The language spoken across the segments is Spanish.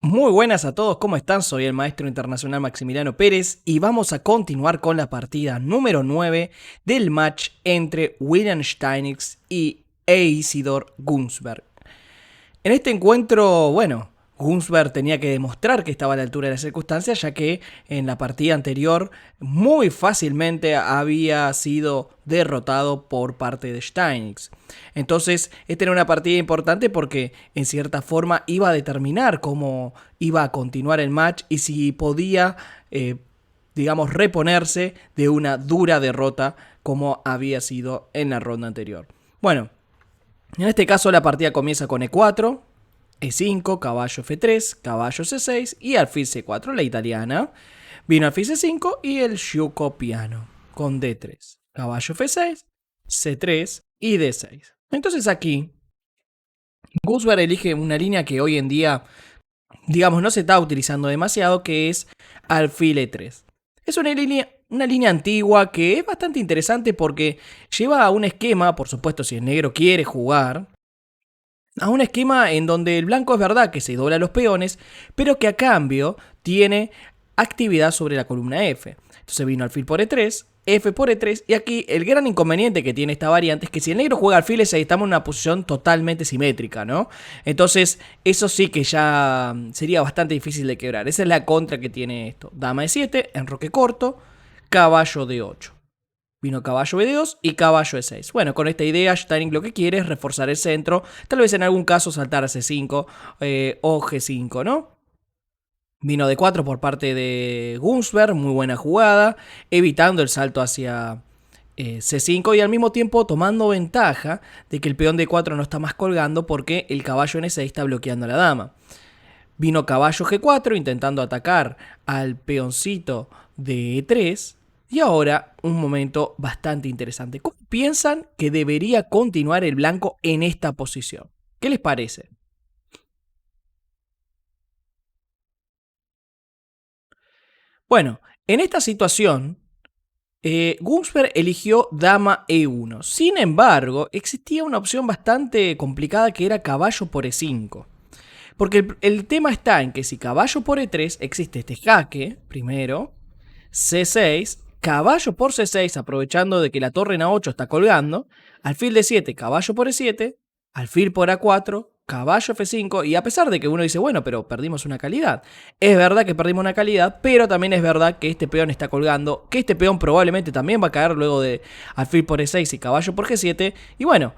Muy buenas a todos, ¿cómo están? Soy el maestro internacional Maximiliano Pérez y vamos a continuar con la partida número 9 del match entre William Steinitz y Isidor Gunsberg. En este encuentro, bueno, Gunsberg tenía que demostrar que estaba a la altura de las circunstancias, ya que en la partida anterior muy fácilmente había sido derrotado por parte de Steinitz. Entonces, esta era una partida importante porque en cierta forma iba a determinar cómo iba a continuar el match y si podía, digamos, reponerse de una dura derrota como había sido en la ronda anterior. Bueno, en este caso la partida comienza con E4, E5, caballo F3, caballo C6 y alfil C4, la italiana. Vino alfil C5 y el Sciuco piano con D3, caballo F6, C3 y D6. Entonces aquí Gunsberg elige una línea que hoy en día, digamos, no se está utilizando demasiado, que es alfil E3. Es una línea antigua que es bastante interesante porque lleva a un esquema, por supuesto si el negro quiere jugar, a un esquema en donde el blanco es verdad que se dobla los peones, pero que a cambio tiene actividad sobre la columna F. Entonces vino alfil por E3, F por E3, y aquí el gran inconveniente que tiene esta variante es que si el negro juega alfil E6 estamos en una posición totalmente simétrica, ¿no? Entonces eso sí que ya sería bastante difícil de quebrar. Esa es la contra que tiene esto. Dama E7, enroque corto, caballo D8. Vino caballo B2 y caballo E6. Bueno, con esta idea Steinitz lo que quiere es reforzar el centro, tal vez en algún caso saltar a C5 o G5, ¿no? Vino D4 por parte de Gunsberg, muy buena jugada, evitando el salto hacia C5 y al mismo tiempo tomando ventaja de que el peón D4 no está más colgando porque el caballo en E6 está bloqueando a la dama. Vino caballo G4 intentando atacar al peoncito de E3. Y ahora un momento bastante interesante. ¿Cómo piensan que debería continuar el blanco en esta posición? ¿Qué les parece? Bueno, en esta situación, Gunsberg eligió dama E1. Sin embargo, existía una opción bastante complicada que era caballo por E5. Porque el tema está en que si caballo por E3 existe este jaque, primero, C6, caballo por C6, aprovechando de que la torre en A8 está colgando, alfil D7, caballo por E7, alfil por A4, caballo F5, y a pesar de que uno dice, bueno, pero perdimos una calidad. Es verdad que perdimos una calidad, pero también es verdad que este peón está colgando, que este peón probablemente también va a caer luego de alfil por E6 y caballo por G7, y bueno,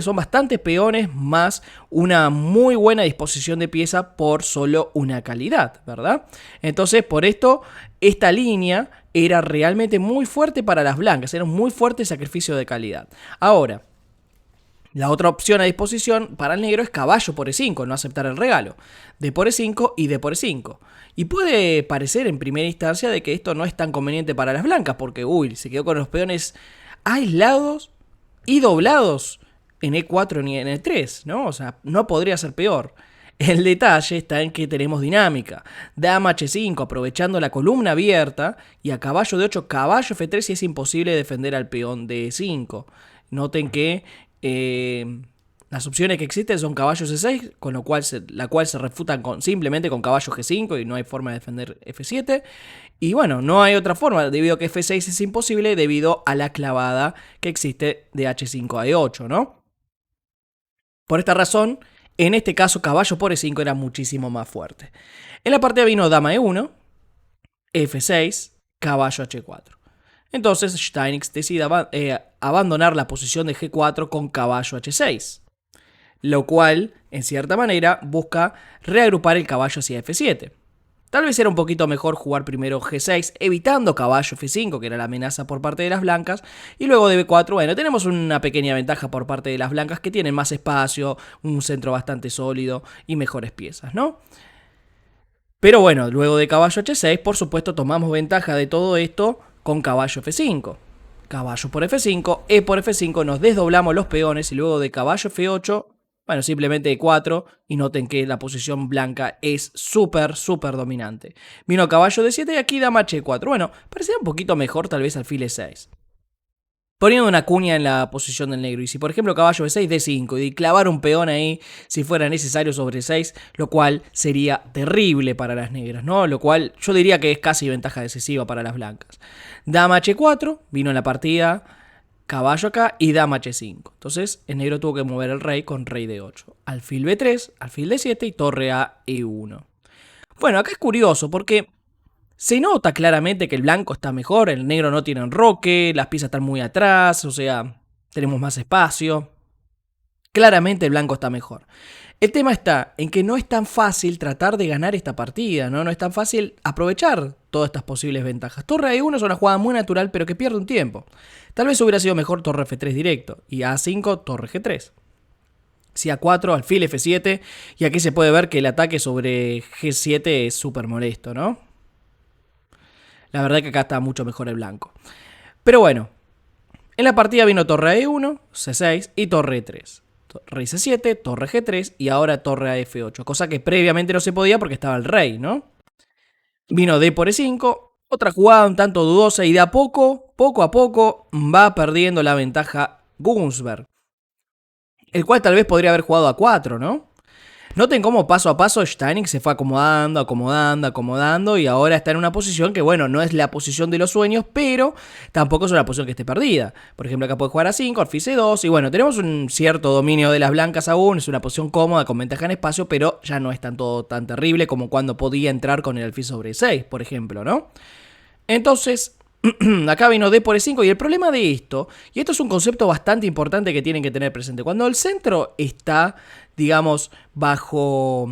son bastantes peones más una muy buena disposición de pieza por solo una calidad, ¿verdad? Entonces, por esto, esta línea era realmente muy fuerte para las blancas, era un muy fuerte sacrificio de calidad. Ahora, la otra opción a disposición para el negro es caballo por E5, no aceptar el regalo. D por E5 y D por E5. Y puede parecer en primera instancia de que esto no es tan conveniente para las blancas, porque se quedó con los peones aislados y doblados en E4 ni en E3, ¿no? O sea, no podría ser peor. El detalle está en que tenemos dinámica. Dama H5 aprovechando la columna abierta y a caballo de 8, caballo F3 y es imposible defender al peón de E5. Noten que las opciones que existen son caballo C6, con la cual se refutan simplemente con caballo G5 y no hay forma de defender F7. Y bueno, no hay otra forma, debido a que F6 es imposible debido a la clavada que existe de H5 a E8, ¿no? Por esta razón, en este caso caballo por E5 era muchísimo más fuerte. En la partida vino dama E1, F6, caballo H4. Entonces Steinitz decide abandonar la posición de G4 con caballo H6, lo cual, en cierta manera, busca reagrupar el caballo hacia F7. Tal vez era un poquito mejor jugar primero G6, evitando caballo F5, que era la amenaza por parte de las blancas, y luego de B4, bueno, tenemos una pequeña ventaja por parte de las blancas que tienen más espacio, un centro bastante sólido y mejores piezas, ¿no? Pero bueno, luego de caballo H6, por supuesto, tomamos ventaja de todo esto con caballo F5. Caballo por F5, E por F5, nos desdoblamos los peones y luego de caballo F8, bueno, simplemente E4 y noten que la posición blanca es súper dominante. Vino caballo D7 y aquí dama H4. Bueno, parecía un poquito mejor tal vez alfil E6. poniendo una cuña en la posición del negro. Y si por ejemplo caballo B6, D5 y clavar un peón ahí si fuera necesario sobre 6, lo cual sería terrible para las negras, ¿no? Lo cual yo diría que es casi ventaja decisiva para las blancas. Dama H4, vino en la partida caballo acá y dama H5. Entonces el negro tuvo que mover el rey con rey D8. Alfil B3, alfil D7 y torre a E1. Bueno, acá es curioso porque se nota claramente que el blanco está mejor, el negro no tiene enroque, las piezas están muy atrás, o sea, tenemos más espacio. Claramente el blanco está mejor. El tema está en que no es tan fácil tratar de ganar esta partida, ¿no? No es tan fácil aprovechar todas estas posibles ventajas. Torre E1 es una jugada muy natural, pero que pierde un tiempo. Tal vez hubiera sido mejor torre F3 directo y A5 torre G3. Si A4, alfil F7, y aquí se puede ver que el ataque sobre G7 es súper molesto, ¿no? La verdad que acá está mucho mejor el blanco. Pero bueno, en la partida vino torre a E1, C6 y torre E3. Rey C7, torre G3 y ahora torre a F8. Cosa que previamente no se podía porque estaba el rey, ¿no? Vino D por E5, otra jugada un tanto dudosa y de a poco a poco, va perdiendo la ventaja Gunsberg. El cual tal vez podría haber jugado a 4, ¿no? Noten cómo paso a paso Steinitz se fue acomodando y ahora está en una posición que, bueno, no es la posición de los sueños, pero tampoco es una posición que esté perdida. Por ejemplo, acá puede jugar a 5, alfil C2 y bueno, tenemos un cierto dominio de las blancas aún, es una posición cómoda con ventaja en espacio, pero ya no es tanto tan terrible como cuando podía entrar con el alfil sobre 6, por ejemplo, ¿no? Entonces, acá vino D por E5 y el problema de esto, y esto es un concepto bastante importante que tienen que tener presente, cuando el centro está, digamos, bajo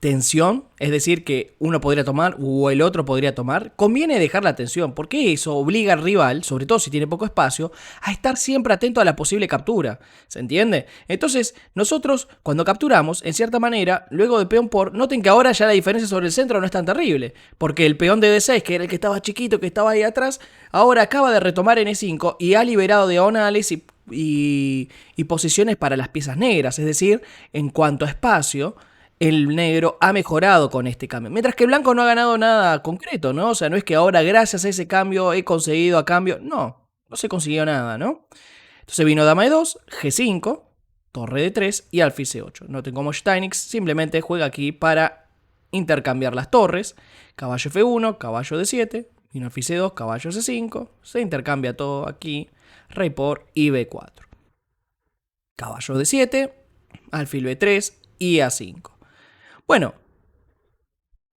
tensión, es decir, que uno podría tomar o el otro podría tomar, conviene dejar la tensión, porque eso obliga al rival, sobre todo si tiene poco espacio, a estar siempre atento a la posible captura, ¿se entiende? Entonces, nosotros cuando capturamos, en cierta manera, luego de peón por, noten que ahora ya la diferencia sobre el centro no es tan terrible, porque el peón de D6, que era el que estaba chiquito, que estaba ahí atrás, ahora acaba de retomar en E5 y ha liberado diagonales y posiciones para las piezas negras, es decir, en cuanto a espacio, el negro ha mejorado con este cambio. Mientras que el blanco no ha ganado nada concreto, ¿no? O sea, no es que ahora gracias a ese cambio he conseguido a cambio. No, no se consiguió nada, ¿no? Entonces vino dama E2, G5, torre D3 y alfil C8. Noten cómo Steinitz simplemente juega aquí para intercambiar las torres. Caballo F1, caballo D7, vino alfil C2, caballo C5. Se intercambia todo aquí. Rey por y B4. Caballo D7, alfil B3 y A5. Bueno,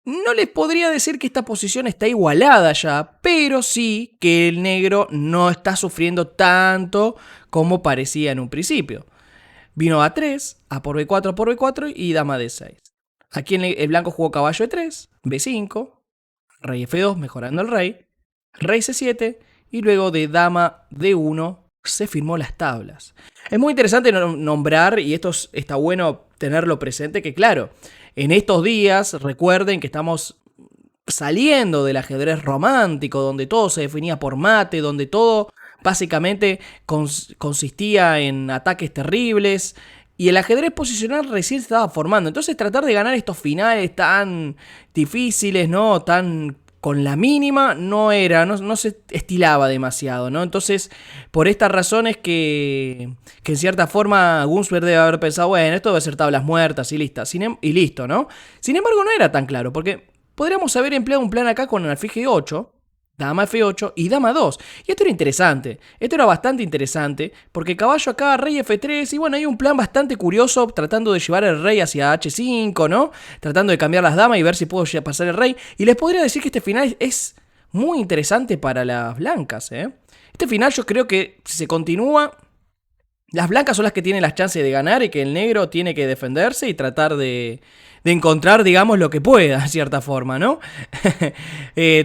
no les podría decir que esta posición está igualada ya, pero sí que el negro no está sufriendo tanto como parecía en un principio. Vino A3, A por B4, A por B4 y dama D6. Aquí el blanco jugó caballo E3, B5, rey F2 mejorando el rey C7 y luego de dama D1 se firmó las tablas. Es muy interesante nombrar, y esto está bueno tenerlo presente, que claro, en estos días recuerden que estamos saliendo del ajedrez romántico, donde todo se definía por mate, donde todo básicamente consistía en ataques terribles, y el ajedrez posicional recién se estaba formando. Entonces tratar de ganar estos finales tan difíciles, ¿no? Tan con la mínima no se estilaba demasiado, ¿no? Entonces, por estas razones que en cierta forma Gunsberg debe haber pensado, bueno, esto debe ser tablas muertas y listo, ¿no? Sin embargo, no era tan claro, porque podríamos haber empleado un plan acá con el alfil G8, dama F8 y dama 2. Y esto era interesante, esto era bastante interesante, porque caballo acá, rey F3, y bueno, hay un plan bastante curioso tratando de llevar el rey hacia H5, ¿no? Tratando de cambiar las damas y ver si puedo pasar el rey. Y les podría decir que este final es muy interesante para las blancas, ¿eh? Este final yo creo que si se continúa, las blancas son las que tienen las chances de ganar y que el negro tiene que defenderse y tratar de encontrar, digamos, lo que pueda, de cierta forma, ¿no?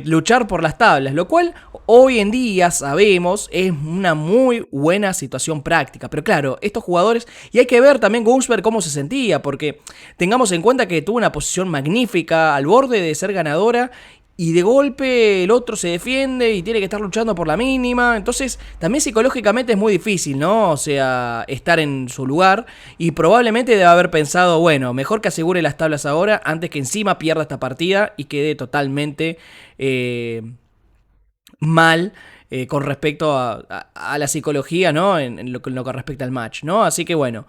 Luchar por las tablas, lo cual hoy en día sabemos es una muy buena situación práctica. Pero claro, estos jugadores, y hay que ver también Gunsberg cómo se sentía, porque tengamos en cuenta que tuvo una posición magnífica al borde de ser ganadora, y de golpe el otro se defiende y tiene que estar luchando por la mínima. Entonces también psicológicamente es muy difícil, ¿no? O sea, estar en su lugar. Y probablemente debe haber pensado, bueno, mejor que asegure las tablas ahora antes que encima pierda esta partida y quede totalmente mal con respecto a la psicología, ¿no? En lo que respecta al match, ¿no? Así que bueno.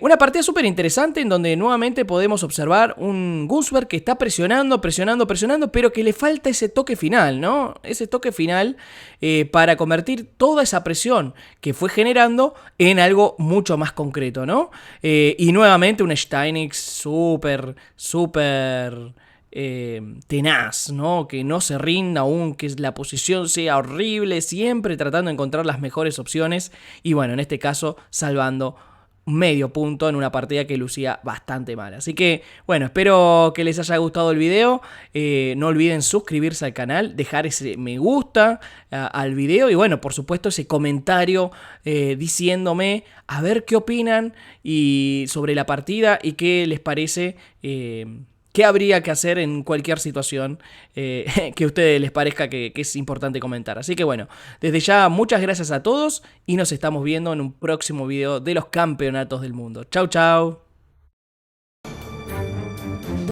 Una partida súper interesante en donde nuevamente podemos observar un Gunsberg que está presionando, presionando, presionando, pero que le falta ese toque final, ¿no? Ese toque final para convertir toda esa presión que fue generando en algo mucho más concreto, ¿no? Y nuevamente un Steinix súper, súper tenaz, ¿no? Que no se rinda aún, que la posición sea horrible, siempre tratando de encontrar las mejores opciones y bueno, en este caso salvando medio punto en una partida que lucía bastante mal. Así que, bueno, espero que les haya gustado el video. No olviden suscribirse al canal, dejar ese me gusta al video y, bueno, por supuesto, ese comentario diciéndome a ver qué opinan y sobre la partida y qué les parece. ¿Qué habría que hacer en cualquier situación que a ustedes les parezca que es importante comentar? Así que bueno, desde ya muchas gracias a todos y nos estamos viendo en un próximo video de los campeonatos del mundo. Chau, chau.